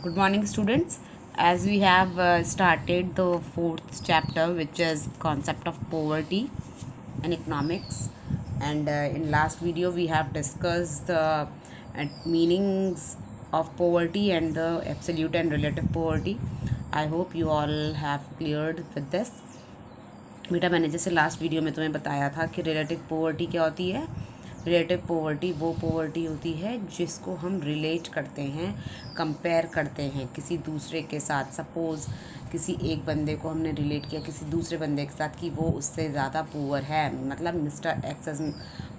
Good morning, students. As we have started the fourth chapter, which is concept of poverty and economics, and in last video we have discussed the meanings of poverty and the absolute and relative poverty. I hope you all have cleared with this. बेटा मैंने जैसे last video में तुम्हें बताया था कि relative poverty क्या होती है। रिलेटिव पोवर्टी वो पोवर्टी होती है जिसको हम रिलेट करते हैं, कंपेयर करते हैं किसी दूसरे के साथ। सपोज़ किसी एक बंदे को हमने रिलेट किया किसी दूसरे बंदे के साथ कि वो उससे ज़्यादा पुअर है, मतलब Mister X is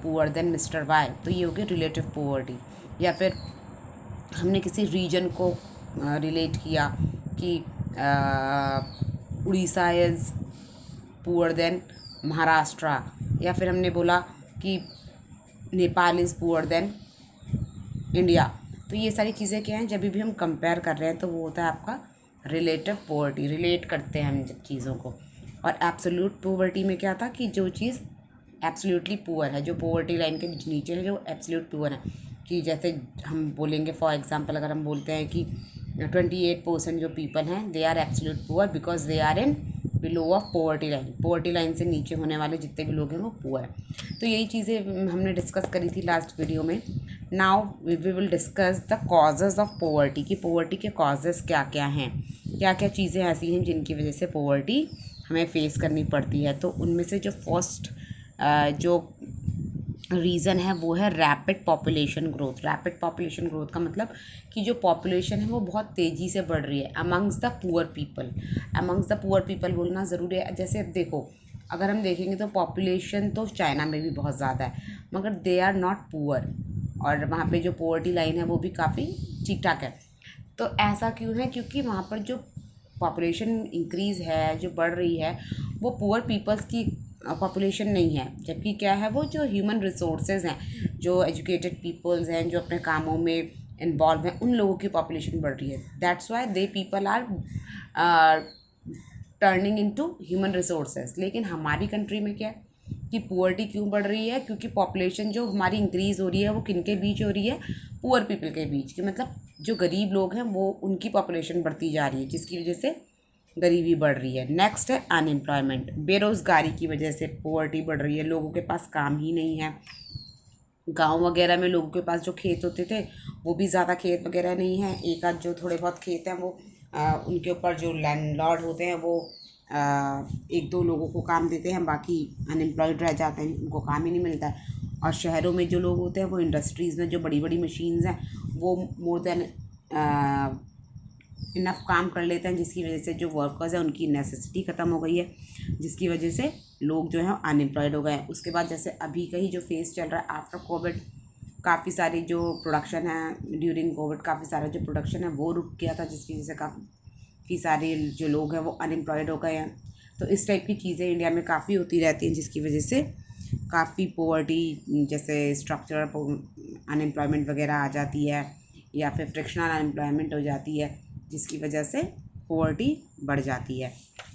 poor then Mister Y, तो ये होगी रिलेटिव पोवर्टी। या फिर हमने किसी रीजन को रिलेट किया कि Orissa is poor then Maharashtra, या फिर हमने बोला कि Nepal is poor then India. तो ये सारी चीज़ें क्या हैं, जब भी हम कंपेयर कर रहे हैं तो वो होता है आपका रिलेटिव पोवर्टी। रिलेट करते हैं हम जब चीज़ों को। और एब्सोल्यूट पोवर्टी में क्या था कि जो चीज़ एब्सोल्यूटली पुअर है, जो पोवर्टी लाइन के नीचे है, जो एब्सोल्यूट पुअर है, कि जैसे हम बोलेंगे फॉर एग्जांपल अगर हम बोलते हैं कि 28% जो पीपल हैं they are absolute poor because they are in below of poverty line. Poverty line से नीचे होने वाले जितने भी लोग हैं वो पुअर हैं। तो यही चीज़ें हमने डिस्कस करी थी लास्ट वीडियो में। Now we will discuss the causes of poverty, कि पोवर्टी के कॉजेज़ क्या क्या हैं, क्या क्या चीज़ें ऐसी हैं जिनकी वजह से पोवर्टी हमें फेस करनी पड़ती है। तो उनमें से जो फर्स्ट जो रीज़न है वो है rapid population growth. Rapid population growth का मतलब कि जो पॉपुलेशन है वो बहुत तेज़ी से बढ़ रही है amongst the poor people. Amongst the poor people बोलना ज़रूरी है। जैसे अब देखो, अगर हम देखेंगे तो पॉपुलेशन तो चाइना में भी बहुत ज़्यादा है, मगर दे आर नॉट पुअर, और वहाँ पे जो पोवर्टी लाइन है वो भी काफ़ी ठीक ठाक है। तो ऐसा क्यों है? क्योंकि वहाँ पर जो पॉपुलेशन इंक्रीज़ है, जो बढ़ रही है, वो पुअर पीपल्स की पॉपुलेशन नहीं है, जबकि क्या है, वो जो ह्यूमन रिसोर्सेज हैं, जो एजुकेटेड पीपल्स हैं, जो अपने कामों में इन्वॉल्व हैं, उन लोगों की पॉपुलेशन बढ़ रही है। That's why they people are turning into human resources. लेकिन हमारी कंट्री में क्या है कि पुअर्टी क्यों बढ़ रही है? क्योंकि पॉपुलेशन जो हमारी इंक्रीज़ हो रही है वो किन के बीच हो रही है? पुअर पीपल के बीच, कि मतलब जो गरीब लोग हैं वो उनकी पॉपुलेशन बढ़ती जा रही है, जिसकी वजह से गरीबी बढ़ रही है। नेक्स्ट है अनएम्प्लॉयमेंट। बेरोज़गारी की वजह से पोवर्टी बढ़ रही है, लोगों के पास काम ही नहीं है। गांव वगैरह में लोगों के पास जो खेत होते थे वो भी ज़्यादा खेत वगैरह नहीं है। एक आध जो थोड़े बहुत खेत हैं वो उनके ऊपर जो लैंडलॉर्ड होते हैं वो एक दो लोगों को काम देते हैं, बाकी अनएम्प्लॉयड रह जाते हैं, उनको काम ही नहीं मिलता है। और शहरों में जो लोग होते हैं वो इंडस्ट्रीज़ में जो बड़ी बड़ी मशीन्स हैं वो मोर देन इनफ काम कर लेते हैं, जिसकी वजह से जो वर्कर्स हैं उनकी नेसेसिटी ख़त्म हो गई है, जिसकी वजह से लोग जो हैं अनएम्प्लॉयड हो गए हैं। उसके बाद जैसे अभी का ही जो फेस चल रहा है आफ्टर कोविड, काफ़ी सारी जो प्रोडक्शन है ड्यूरिंग कोविड, काफ़ी सारा जो प्रोडक्शन है वो रुक गया था, जिसकी वजह से काफ़ी सारे जो लोग हैं वो अनएम्प्लॉयड हो गए हैं। तो इस टाइप की चीज़ें इंडिया में काफ़ी होती रहती हैं, जिसकी वजह से काफ़ी पोवर्टी जैसे स्ट्रक्चरल अनएम्प्लॉयमेंट वगैरह आ जाती है, या फिर फ्रिक्शनल अनएम्प्लॉयमेंट हो जाती है, जिसकी वजह से पोवर्टी बढ़ जाती है।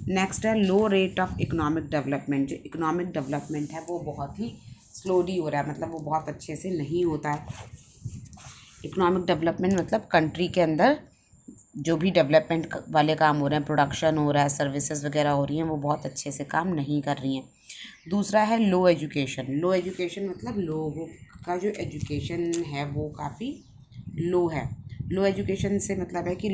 नेक्स्ट है लो रेट ऑफ इकोनॉमिक डेवलपमेंट। जो इकोनॉमिक डेवलपमेंट है वो बहुत ही स्लोली हो रहा है, मतलब वो बहुत अच्छे से नहीं होता है। इकोनॉमिक डेवलपमेंट मतलब कंट्री के अंदर जो भी डेवलपमेंट वाले काम हो रहे हैं, प्रोडक्शन हो रहा है, सर्विसेज वगैरह हो रही हैं, वो बहुत अच्छे से काम नहीं कर रही हैं। दूसरा है लो एजुकेशन। लो एजुकेशन मतलब लोगों का जो एजुकेशन है वो काफ़ी लो है। लो एजुकेशन से मतलब है कि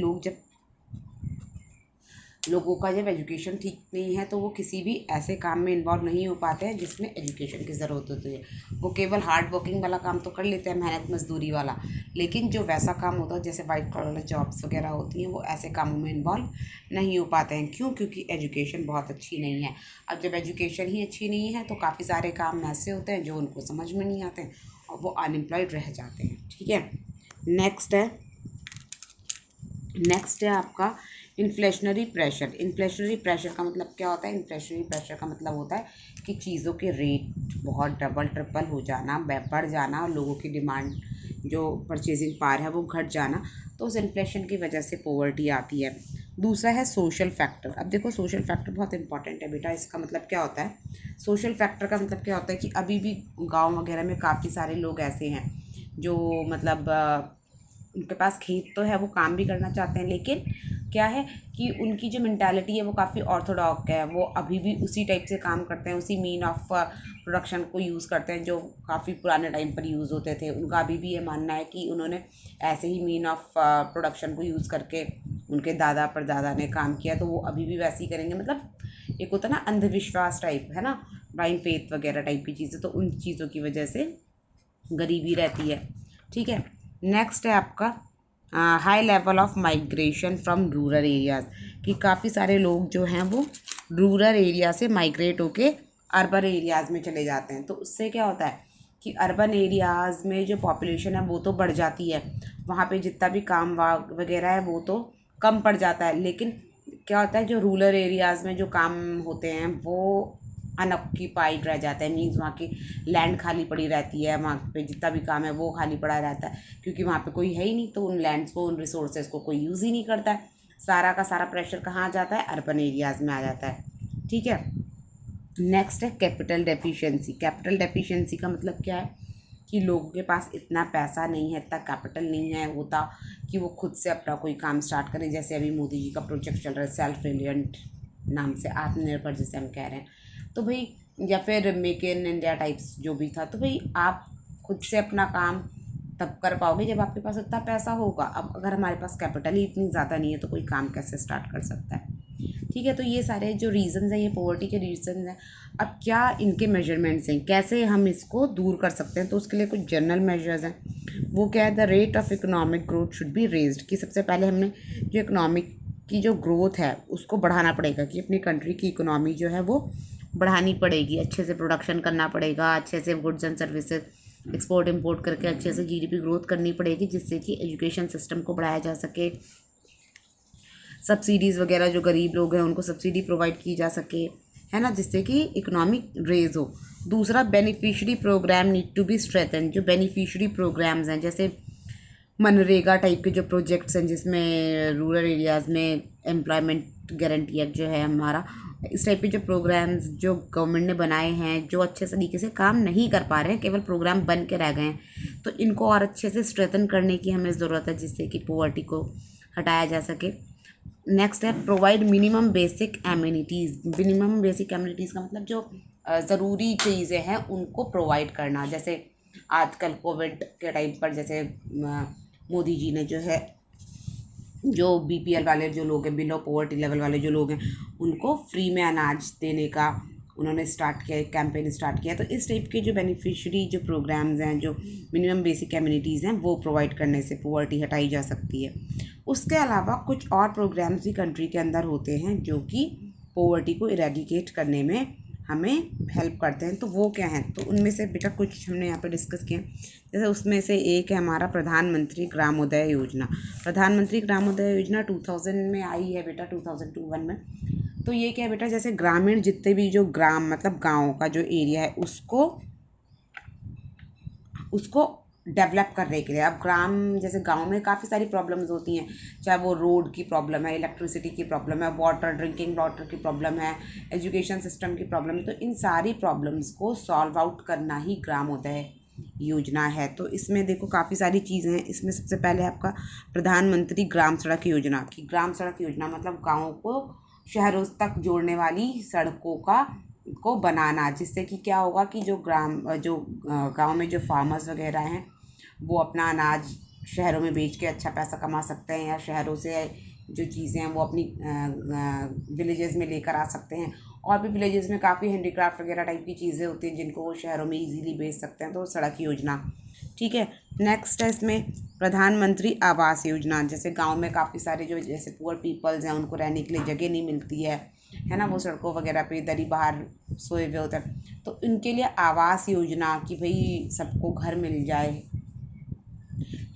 लोगों का जब एजुकेशन ठीक नहीं है तो वो किसी भी ऐसे काम में इन्वॉल्व नहीं हो पाते हैं जिसमें एजुकेशन की ज़रूरत होती है। वो केवल हार्ड वर्किंग वाला काम तो कर लेते हैं, मेहनत मजदूरी वाला, लेकिन जो वैसा काम होता है जैसे वाइट कॉलर जॉब्स वगैरह होती हैं वो ऐसे कामों में इन्वॉल्व नहीं हो पाते हैं। क्यों? क्योंकि एजुकेशन बहुत अच्छी नहीं है। अब जब एजुकेशन ही अच्छी नहीं है तो काफ़ी सारे काम ऐसे होते हैं जो उनको समझ में नहीं आते हैं और वो अनएम्प्लॉयड रह जाते हैं। ठीक है। नेक्स्ट है आपका इन्फ्लेशनरी प्रेशर। इन्फ्लेशनरी प्रेशर का मतलब क्या होता है? इन्फ्लेशनरी प्रेशर का मतलब होता है कि चीज़ों के रेट बहुत डबल ट्रिपल हो जाना, बढ़ जाना, और लोगों की डिमांड जो परचेजिंग पावर है वो घट जाना। तो उस इन्फ्लेशन की वजह से पोवर्टी आती है। दूसरा है सोशल फैक्टर। अब देखो, सोशल फैक्टर बहुत इंपॉर्टेंट है बेटा। इसका मतलब क्या होता है? सोशल फैक्टर का मतलब क्या होता है कि अभी भी गाँव वगैरह में काफ़ी सारे लोग ऐसे हैं जो मतलब उनके पास खेत तो है, वो काम भी करना चाहते हैं, लेकिन क्या है कि उनकी जो मेंटालिटी है वो काफ़ी ऑर्थोडॉक्स है। वो अभी भी उसी टाइप से काम करते हैं, उसी मीन ऑफ प्रोडक्शन को यूज़ करते हैं जो काफ़ी पुराने टाइम पर यूज़ होते थे। उनका अभी भी ये मानना है कि उन्होंने ऐसे ही मीन ऑफ प्रोडक्शन को यूज़ करके उनके दादा परदादा ने काम किया, तो वो अभी भी वैसे ही करेंगे। मतलब एक होता है ना अंधविश्वास टाइप, है ना, ब्लाइंड फेथ वगैरह टाइप की चीज़ें, तो उन चीज़ों की वजह से गरीबी रहती है। ठीक है, नेक्स्ट है आपका high level of migration from rural areas, कि काफ़ी सारे लोग जो हैं वो रूरल एरिया से माइग्रेट होके अर्बन एरियाज़ में चले जाते हैं। तो उससे क्या होता है कि अर्बन एरियाज़ में जो पॉपुलेशन है वो तो बढ़ जाती है, वहाँ पे जितना भी काम वगैरह है वो तो कम पड़ जाता है, लेकिन क्या होता है जो रूरल एरियाज़ में जो काम होते हैं वो अनऑक्यूपाइड रह जाता है। मीन्स वहाँ की लैंड खाली पड़ी रहती है, वहाँ पे जितना भी काम है वो खाली पड़ा रहता है, क्योंकि वहाँ पे कोई है ही नहीं, तो उन लैंड्स को, उन रिसोर्सेज को कोई यूज़ ही नहीं करता है। सारा का सारा प्रेशर कहाँ आ जाता है, अर्बन एरियाज़ में आ जाता है। ठीक है, नेक्स्ट है कैपिटल डेफिशिएंसी। कैपिटल डेफिशिएंसी का मतलब क्या है कि लोगों के पास इतना पैसा नहीं है, इतना कैपिटल नहीं है होता कि वो खुद से अपना कोई काम स्टार्ट करें। जैसे अभी मोदी जी का प्रोजेक्ट चल रहा है सेल्फ रिलायंट नाम से, आत्मनिर्भर जिसे हम कह रहे हैं, तो भाई, या फिर मेक इन इंडिया टाइप्स जो भी था, तो भाई आप खुद से अपना काम तब कर पाओगे जब आपके पास इतना पैसा होगा। अब अगर हमारे पास कैपिटल ही इतनी ज़्यादा नहीं है तो कोई काम कैसे स्टार्ट कर सकता है। ठीक है, तो ये सारे जो रीज़न्स हैं, ये पॉवर्टी के रीज़न्स हैं। अब क्या इनके मेजरमेंट्स हैं, कैसे हम इसको दूर कर सकते हैं, तो उसके लिए कुछ जनरल मेजर्स हैं। वो क्या है, the rate of economic growth should be raised, कि सबसे पहले हमने जो इकोनॉमिक की जो ग्रोथ है उसको बढ़ाना पड़ेगा, कि अपनी कंट्री की इकोनॉमी जो है वो बढ़ानी पड़ेगी, अच्छे से प्रोडक्शन करना पड़ेगा, अच्छे से goods and services export import करके अच्छे से जीडीपी ग्रोथ करनी पड़ेगी, जिससे कि एजुकेशन सिस्टम को बढ़ाया जा सके, सब्सिडीज़ वगैरह जो गरीब लोग हैं उनको सब्सिडी प्रोवाइड की जा सके, है ना, जिससे कि इकोनॉमिक रेज हो। दूसरा, beneficiary program need to be strengthen. जो बेनिफिशियरी प्रोग्राम्स हैं, जैसे मनरेगा टाइप के जो प्रोजेक्ट्स हैं जिसमें रूरल एरियाज़ में एम्प्लॉयमेंट गारंटी एक्ट जो है हमारा, इस टाइप के जो प्रोग्राम्स जो गवर्नमेंट ने बनाए हैं, जो अच्छे तरीके से काम नहीं कर पा रहे हैं, केवल प्रोग्राम बन के रह गए हैं, तो इनको और अच्छे से स्ट्रेथन करने की हमें ज़रूरत है, जिससे कि पॉवर्टी को हटाया जा सके। नेक्स्ट है provide minimum basic amenities. Minimum basic amenities का मतलब जो ज़रूरी चीज़ें हैं उनको प्रोवाइड करना। जैसे आजकल कोविड के टाइम पर जैसे मोदी जी ने जो है जो बीपीएल वाले जो लोग हैं, बिलो पॉवर्टी लेवल वाले जो लोग हैं, उनको फ्री में अनाज देने का उन्होंने स्टार्ट किया, एक कैंपेन स्टार्ट किया। तो इस टाइप के जो बेनिफिशियरी जो प्रोग्राम्स हैं, जो मिनिमम बेसिक एम्यूनिटीज़ हैं, वो प्रोवाइड करने से पॉवर्टी हटाई जा सकती है। उसके अलावा कुछ और प्रोग्राम्स भी कंट्री के अंदर होते हैं जो कि पॉवर्टी को इरेडिकेट करने में हमें हेल्प करते हैं। तो वो क्या हैं, तो उनमें से बेटा कुछ हमने यहाँ पे डिस्कस किए। जैसे उसमें से एक है हमारा प्रधानमंत्री ग्रामोदय योजना। प्रधानमंत्री ग्रामोदय योजना 2000 में आई है बेटा, 2001 में। तो ये क्या है बेटा, जैसे ग्रामीण जितने भी जो ग्राम मतलब गाँव का जो एरिया है उसको डेवलप करने के लिए। अब ग्राम जैसे गांव में काफ़ी सारी प्रॉब्लम्स होती हैं, चाहे वो रोड की प्रॉब्लम है, इलेक्ट्रिसिटी की प्रॉब्लम है, वाटर ड्रिंकिंग वाटर की प्रॉब्लम है, एजुकेशन सिस्टम की प्रॉब्लम है। तो इन सारी प्रॉब्लम्स को सॉल्व आउट करना ही ग्रामोदय योजना है। तो इसमें देखो काफ़ी सारी चीज़ें हैं। इसमें सबसे पहले आपका प्रधानमंत्री ग्राम सड़क योजना, की ग्राम सड़क योजना मतलब गाँव को शहरों तक जोड़ने वाली सड़कों को बनाना, जिससे कि क्या होगा कि जो गांव में जो फार्मर्स वगैरह हैं वो अपना अनाज शहरों में बेच के अच्छा पैसा कमा सकते हैं, या शहरों से जो चीज़ें हैं वो अपनी विलेजेस में लेकर आ सकते हैं। और भी विलेजेस में काफ़ी हैंडीक्राफ्ट वगैरह टाइप की चीज़ें होती हैं जिनको वो शहरों में इजीली बेच सकते हैं। तो सड़क योजना, ठीक है। नेक्स्ट है इसमें प्रधानमंत्री आवास योजना। जैसे गांव में काफ़ी सारे जो जैसे पुअर पीपल्स हैं उनको रहने के लिए जगह नहीं मिलती है ना, वो सड़कों वगैरह पे दरी बाहर सोए हुए होते हैं, तो इनके लिए आवास योजना कि भाई सबको घर मिल जाए,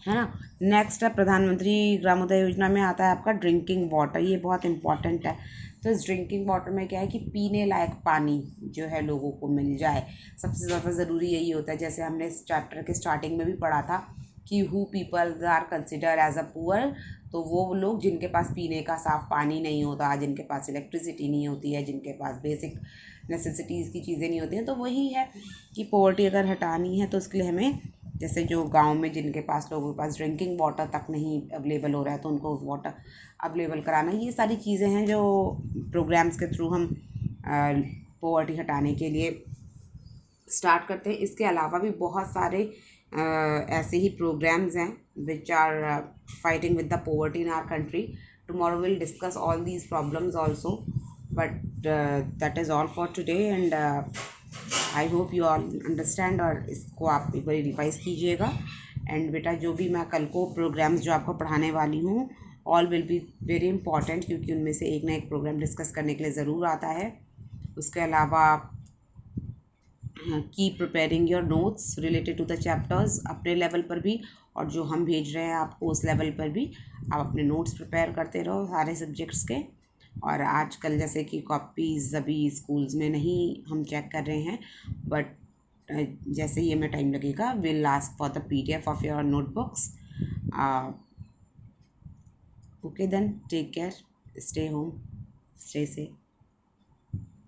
है ना। नेक्स्ट है प्रधानमंत्री ग्रामोदय योजना में आता है आपका ड्रिंकिंग वाटर। ये बहुत इंपॉर्टेंट है। तो इस ड्रिंकिंग वाटर में क्या है कि पीने लायक पानी जो है लोगों को मिल जाए, सबसे ज़्यादा ज़रूरी यही होता है। जैसे हमने इस चैप्टर के स्टार्टिंग में भी पढ़ा था कि who peoples are consider as a poor, तो वो लोग जिनके पास पीने का साफ़ पानी नहीं होता, जिनके पास इलेक्ट्रिसिटी नहीं होती है, जिनके पास बेसिक नेसेसिटीज़ की चीज़ें नहीं होती हैं, तो वही है कि पॉवर्टी अगर हटानी है तो उसके लिए हमें जैसे जो गांव में जिनके पास, लोगों के पास ड्रिंकिंग वाटर तक नहीं अवेलेबल हो रहा है तो उनको वाटर अवेलेबल कराना, ये सारी चीज़ें हैं जो प्रोग्राम्स के थ्रू हम पॉवर्टी हटाने के लिए स्टार्ट करते हैं। इसके अलावा भी बहुत सारे ऐसे ही प्रोग्राम्स हैं which are fighting with the poverty in our country. Tomorrow will discuss all these problems also, but that is all for today and I hope you all understand. और इसको आप एक बार रिवाइज कीजिएगा. एंड बेटा जो भी मैं कल को प्रोग्राम्स जो आपको पढ़ाने वाली हूँ, all will be very important, क्योंकि उनमें से एक ना एक प्रोग्राम डिस्कस करने के लिए ज़रूर आता है. उसके अलावा keep preparing your notes related to the chapters अपने लेवल पर भी, और जो हम भेज रहे हैं आपको उस लेवल पर भी आप अपने नोट्स प्रिपेयर करते रहो सारे सब्जेक्ट्स के. और आजकल जैसे कि कॉपीज़ अभी स्कूल्स में नहीं हम चेक कर रहे हैं, बट जैसे ही हमें टाइम लगेगा will ask for the PDF of your notebooks. Okay then, take care, stay home, stay safe.